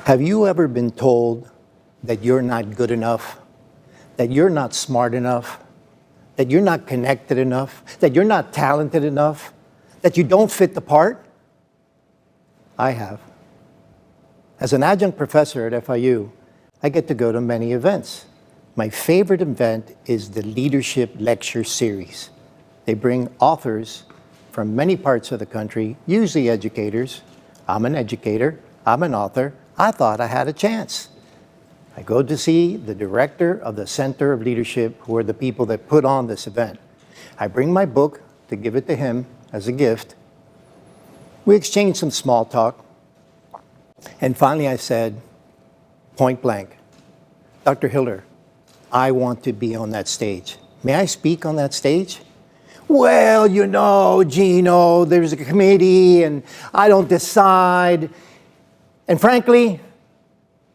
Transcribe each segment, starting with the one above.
Have you ever been told that you're not good enough, that you're not smart enough, that you're not connected enough, that you're not talented enough, that you don't fit the part? I have. As an adjunct professor at FIU, I get to go to many events. My favorite event is the Leadership Lecture Series. They bring authors from many parts of the country, usually educators. I'm an educator, I'm an author. I thought I had a chance. I go to see the director of the Center of Leadership, who are the people that put on this event. I bring my book to give it to him as a gift. We exchanged some small talk. And finally I said, point blank, Dr. Hiller, I want to be on that stage. May I speak on that stage? Well, you know, Gino, there's a committee and I don't decide. And frankly,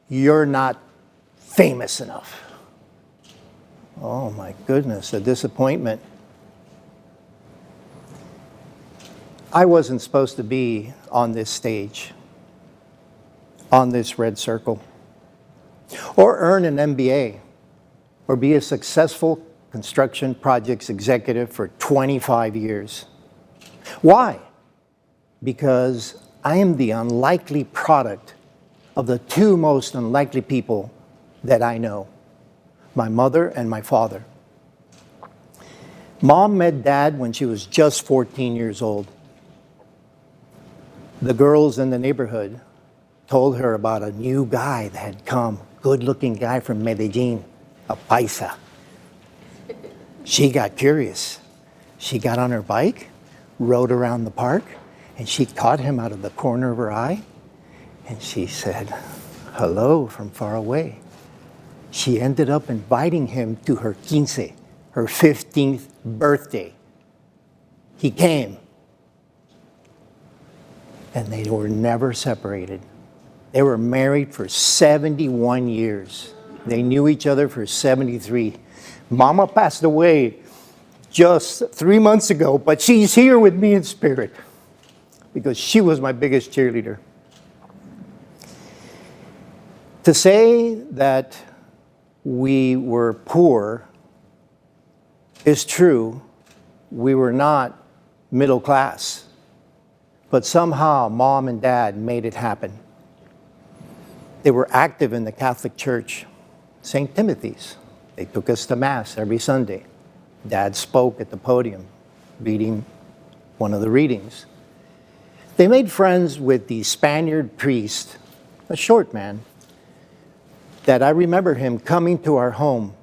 you're not famous enough. Oh my goodness, a disappointment. I wasn't supposed to be on this stage, on this red circle, or earn an MBA, or be a successful construction projects executive for 25 years. Why? Because I am the unlikely product of the two most unlikely people that I know, my mother and my father. Mom met Dad when she was just 14 years old. The girls in the neighborhood told her about a new guy that had come, good-looking guy from Medellin, a paisa. She got curious. She got on her bike, rode around the park, and she caught him out of the corner of her eye, and she said, hello from far away. She ended up inviting him to her quince, her 15th birthday. He came, and they were never separated. They were married for 71 years. They knew each other for 73. Mama passed away just 3 months ago, but she's here with me in spirit because she was my biggest cheerleader. To say that we were poor is true. We were not middle class, but somehow Mom and Dad made it happen. They were active in the Catholic Church, St. Timothy's. They took us to Mass every Sunday. Dad spoke at the podium, reading one of the readings. They made friends with the Spaniard priest, a short man, that I remember him coming to our home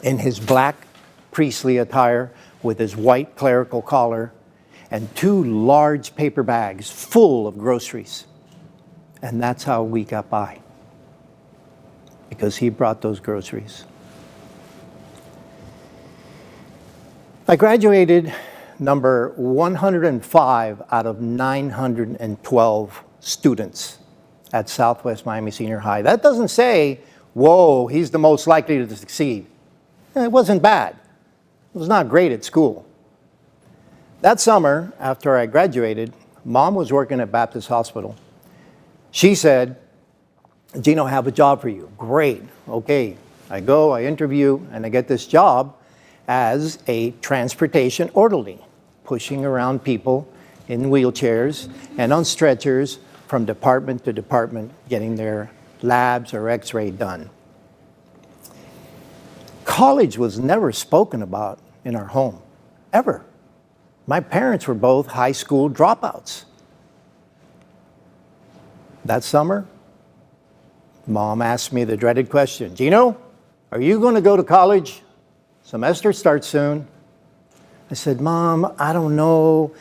in his black priestly attire with his white clerical collar and 2 large paper bags full of groceries. And that's how we got by, because he brought those groceries. I graduated number 105 out of 912 students at Southwest Miami Senior High. That doesn't say, whoa, he's the most likely to succeed. It wasn't bad. It was not great at school. That summer, after I graduated, Mom was working at Baptist Hospital. She said, Gino, I have a job for you. Great, okay. I go, I interview, and I get this job as a transportation orderly, pushing around people in wheelchairs and on stretchers from department to department, getting their labs or x-ray done. College was never spoken about in our home, ever. My parents were both high school dropouts. That summer, Mom asked me the dreaded question, Gino, are you going to go to college? Semester starts soon. I said, Mom, I don't know.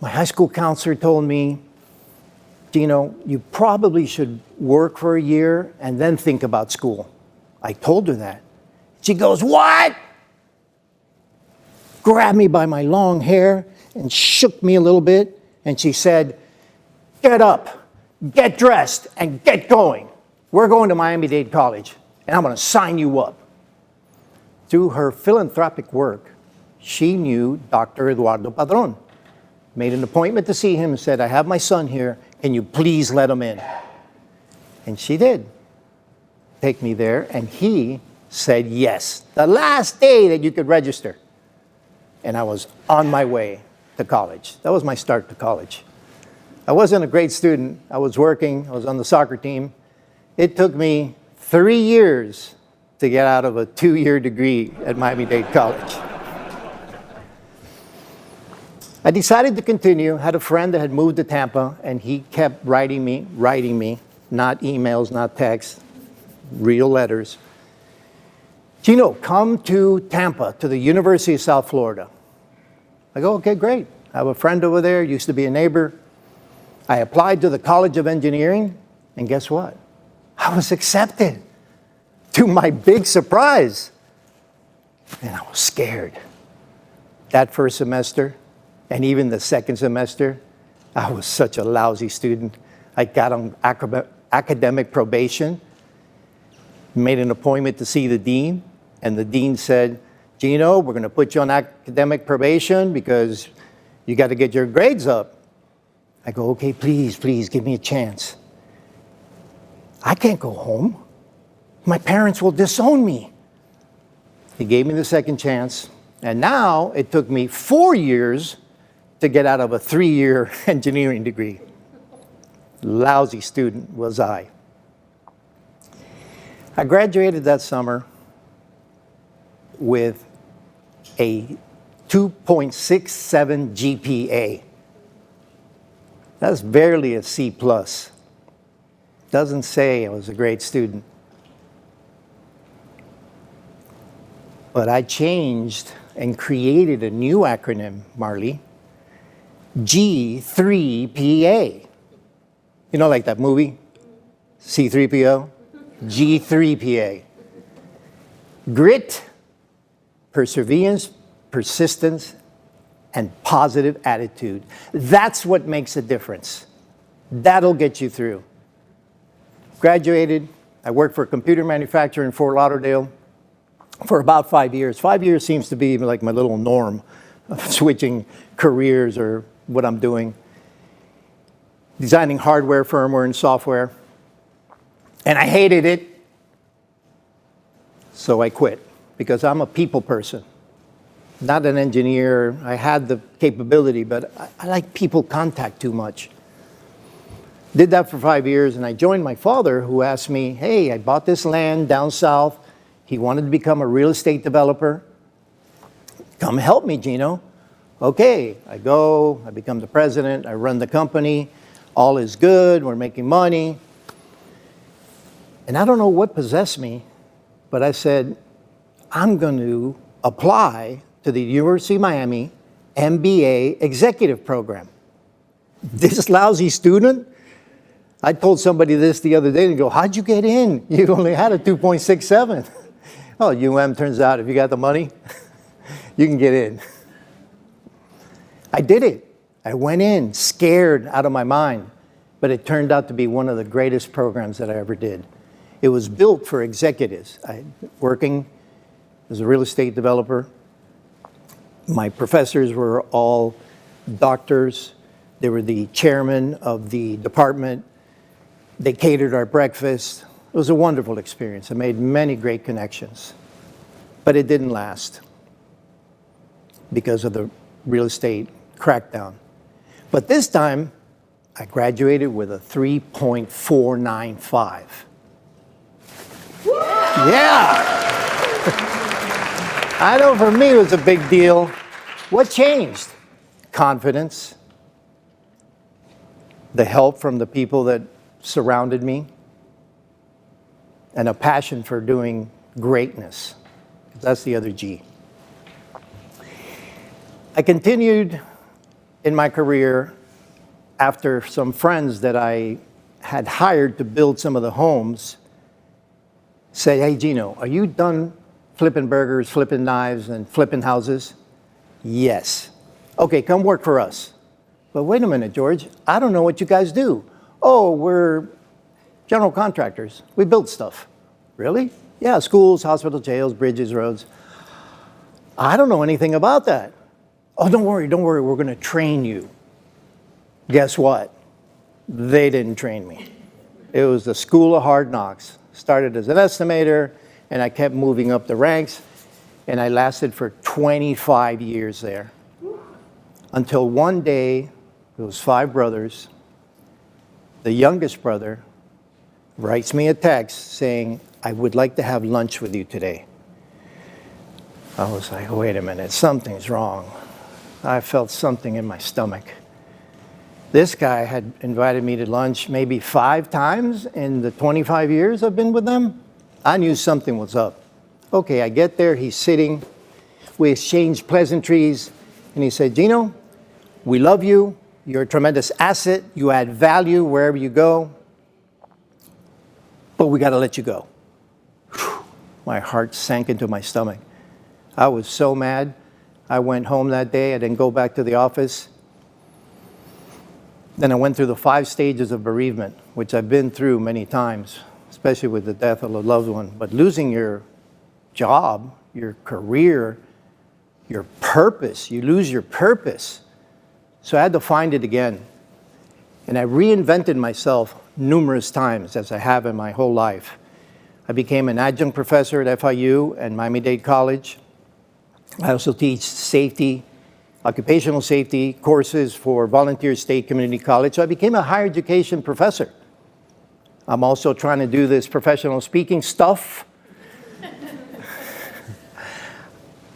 My high school counselor told me, Gino, you probably should work for a year and then think about school. I told her that. She goes, what? Grabbed me by my long hair and shook me a little bit. And she said, get up, get dressed, and get going. We're going to Miami-Dade College, and I'm going to sign you up. Through her philanthropic work, she knew Dr. Eduardo Padron, made an appointment to see him and said, I have my son here, can you please let him in? And she did take me there, and he said yes, the last day that you could register. And I was on my way to college. That was my start to college. I wasn't a great student. I was working. I was on the soccer team. It took me 3 years to get out of a 2-year degree at Miami-Dade College. I decided to continue. Had a friend that had moved to Tampa, and he kept writing me, not emails, not texts, real letters. Gino, come to Tampa, to the University of South Florida. I go, okay, great. I have a friend over there, used to be a neighbor. I applied to the College of Engineering, and guess what? I was accepted, to my big surprise. And I was scared. That first semester, and even the second semester, I was such a lousy student. I got on academic probation, made an appointment to see the dean, and the dean said, Gino, we're going to put you on academic probation because you got to get your grades up. I go, okay, please give me a chance. I can't go home. My parents will disown me. He gave me the second chance, and now it took me 4 years to get out of a 3-year engineering degree. Lousy student was I. I graduated that summer with a 2.67 GPA. That's barely a C+. Doesn't say I was a great student. But I changed and created a new acronym, Marley, G3PA. You know, like that movie, C3PO? G3PA. Grit, perseverance, persistence, and positive attitude. That's what makes a difference. That'll get you through. Graduated. I worked for a computer manufacturer in Fort Lauderdale for about 5 years. 5 years seems to be like my little norm of switching careers or what I'm doing. Designing hardware, firmware, and software. And I hated it. So I quit because I'm a people person, not an engineer. I had the capability, but I like people contact too much. Did that for 5 years, and I joined my father, who asked me, hey, I bought this land down south. He wanted to become a real estate developer. Come help me, Gino. Okay, I go, I become the president, I run the company. All is good, we're making money. And I don't know what possessed me, but I said, I'm going to apply to the University of Miami MBA executive program. This lousy student, I told somebody this the other day, and they go, how'd you get in? You only had a 2.67. Oh, turns out if you got the money, you can get in. I did it. I went in, scared out of my mind, but it turned out to be one of the greatest programs that I ever did. It was built for executives. Working as a real estate developer. My professors were all doctors. They were the chairman of the department. They catered our breakfast. It was a wonderful experience. I made many great connections, but it didn't last because of the real estate crackdown. But this time, I graduated with a 3.495. Yeah. I know for me it was a big deal. What changed? Confidence, the help from the people that surrounded me, and a passion for doing greatness. That's the other G. I continued in my career after some friends that I had hired to build some of the homes say, hey, Gino, are you done flipping burgers, flipping knives, and flipping houses? Yes. Okay, come work for us. But wait a minute, George, I don't know what you guys do. Oh, we're general contractors. We build stuff. Really? Yeah, schools, hospitals, jails, bridges, roads. I don't know anything about that. Oh, don't worry, we're going to train you. Guess what? They didn't train me. It was the school of hard knocks. Started as an estimator, and I kept moving up the ranks, and I lasted for 25 years there. Until one day, there was 5 brothers. The youngest brother writes me a text saying, I would like to have lunch with you today. I was like, wait a minute, something's wrong. I felt something in my stomach. This guy had invited me to lunch maybe 5 times in the 25 years I've been with them. I knew something was up. Okay, I get there, he's sitting. We exchanged pleasantries, and he said, Gino, we love you. You're a tremendous asset. You add value wherever you go. But we got to let you go. Whew. My heart sank into my stomach. I was so mad. I went home that day. I didn't go back to the office. Then I went through the 5 stages of bereavement, which I've been through many times, especially with the death of a loved one. But losing your job, your career, your purpose, you lose your purpose. So I had to find it again. And I reinvented myself numerous times, as I have in my whole life. I became an adjunct professor at FIU and Miami-Dade College. I also teach safety, occupational safety courses for Volunteer State Community College. So I became a higher education professor. I'm also trying to do this professional speaking stuff.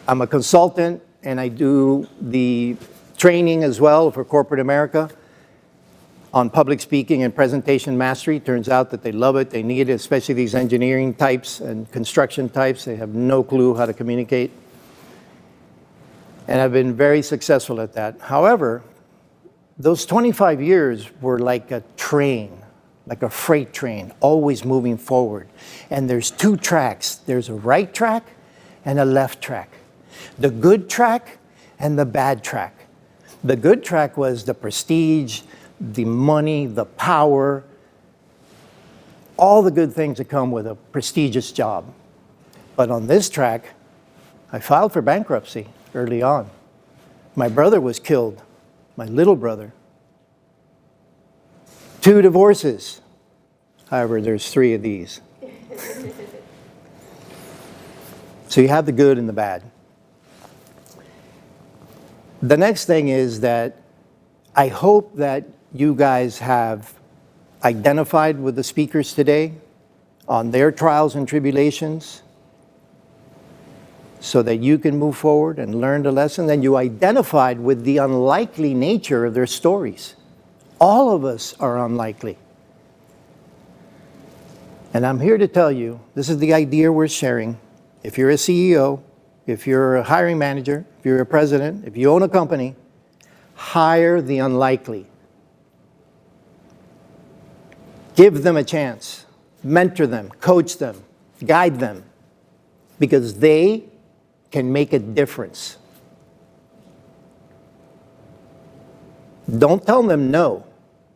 I'm a consultant, and I do the training as well for corporate America on public speaking and presentation mastery. Turns out that they love it, they need it, especially these engineering types and construction types. They have no clue how to communicate. And I've been very successful at that. However, those 25 years were like a train, like a freight train, always moving forward. And there's 2 tracks. There's a right track and a left track. The good track and the bad track. The good track was the prestige, the money, the power, all the good things that come with a prestigious job. But on this track, I filed for bankruptcy early on. My brother was killed, my little brother. 2 divorces. However, there's 3 of these. So you have the good and the bad. The next thing is that I hope that you guys have identified with the speakers today on their trials and tribulations so that you can move forward and learn the lesson. Then you identified with the unlikely nature of their stories. All of us are unlikely. And I'm here to tell you, this is the idea we're sharing. If you're a CEO, if you're a hiring manager, if you're a president, if you own a company, hire the unlikely. Give them a chance. Mentor them, coach them, guide them, because they can make a difference. Don't tell them no.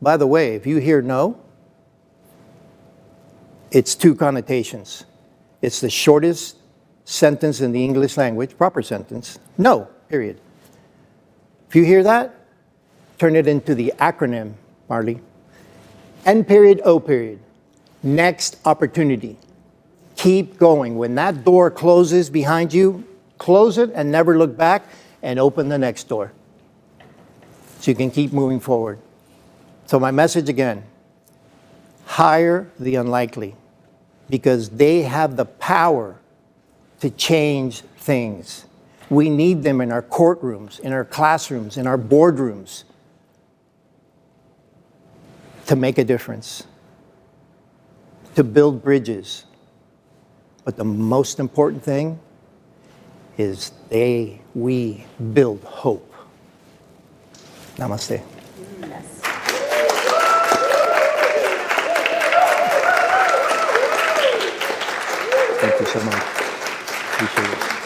By the way, if you hear no, it's 2 connotations. It's the shortest sentence in the English language, proper sentence, no, period. If you hear that, turn it into the acronym, Marley. N period, O period. Next opportunity. Keep going. When that door closes behind you, close it and never look back, and open the next door so you can keep moving forward. So my message again, hire the unlikely, because they have the power to change things. We need them in our courtrooms, in our classrooms, in our boardrooms to make a difference, to build bridges. But the most important thing is we build hope. Namaste. Yes. Thank you so much. Appreciate it.